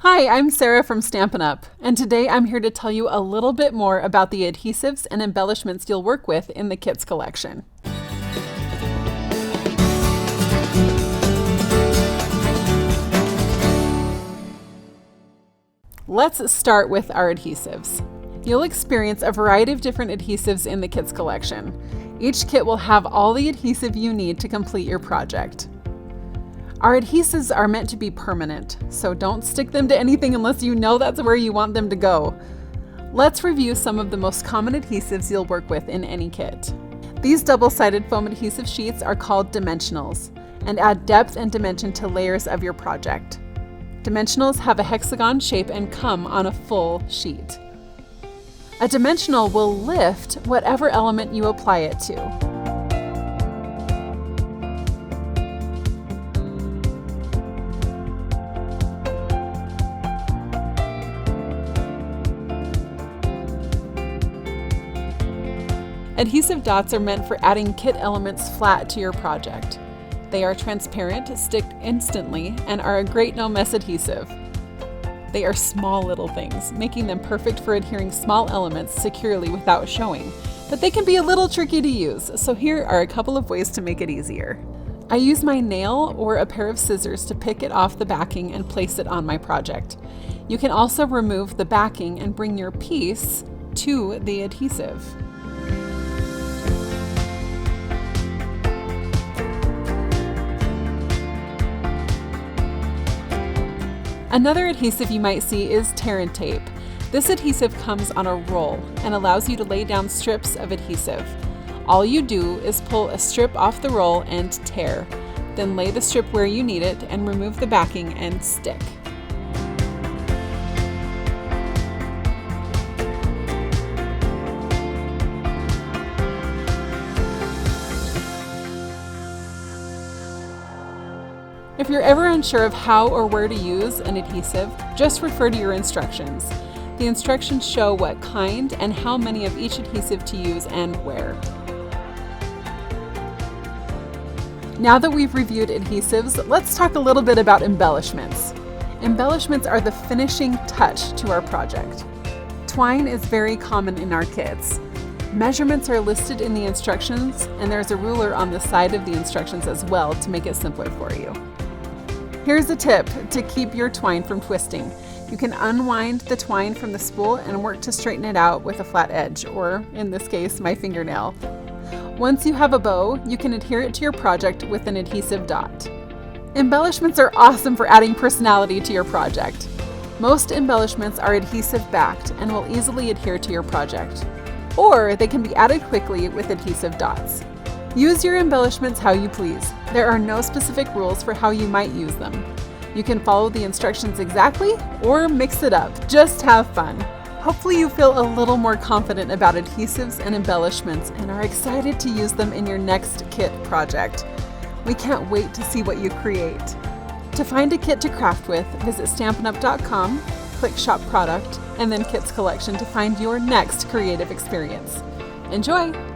Hi, I'm Sarah from Stampin' Up, and today I'm here to tell you a little bit more about the adhesives and embellishments you'll work with in the kits collection. Let's start with our adhesives. You'll experience a variety of different adhesives in the kits collection. Each kit will have all the adhesive you need to complete your project. Our adhesives are meant to be permanent, so don't stick them to anything unless you know that's where you want them to go. Let's review some of the most common adhesives you'll work with in any kit. These double-sided foam adhesive sheets are called dimensionals and add depth and dimension to layers of your project. Dimensionals have a hexagon shape and come on a full sheet. A dimensional will lift whatever element you apply it to. Adhesive dots are meant for adding kit elements flat to your project. They are transparent, stick instantly, and are a great no-mess adhesive. They are small little things, making them perfect for adhering small elements securely without showing, but they can be a little tricky to use, so here are a couple of ways to make it easier. I use my nail or a pair of scissors to pick it off the backing and place it on my project. You can also remove the backing and bring your piece to the adhesive. Another adhesive you might see is tear and tape. This adhesive comes on a roll and allows you to lay down strips of adhesive. All you do is pull a strip off the roll and tear, then lay the strip where you need it and remove the backing and stick. If you're ever unsure of how or where to use an adhesive, just refer to your instructions. The instructions show what kind and how many of each adhesive to use and where. Now that we've reviewed adhesives, let's talk a little bit about embellishments. Embellishments are the finishing touch to our project. Twine is very common in our kits. Measurements are listed in the instructions, and there's a ruler on the side of the instructions as well to make it simpler for you. Here's a tip to keep your twine from twisting. You can unwind the twine from the spool and work to straighten it out with a flat edge, or in this case, my fingernail. Once you have a bow, you can adhere it to your project with an adhesive dot. Embellishments are awesome for adding personality to your project. Most embellishments are adhesive backed and will easily adhere to your project, or they can be added quickly with adhesive dots. Use your embellishments how you please. There are no specific rules for how you might use them. You can follow the instructions exactly or mix it up. Just have fun. Hopefully you feel a little more confident about adhesives and embellishments and are excited to use them in your next kit project. We can't wait to see what you create. To find a kit to craft with, visit StampinUp.com, click Shop Product, and then Kits Collection to find your next creative experience. Enjoy!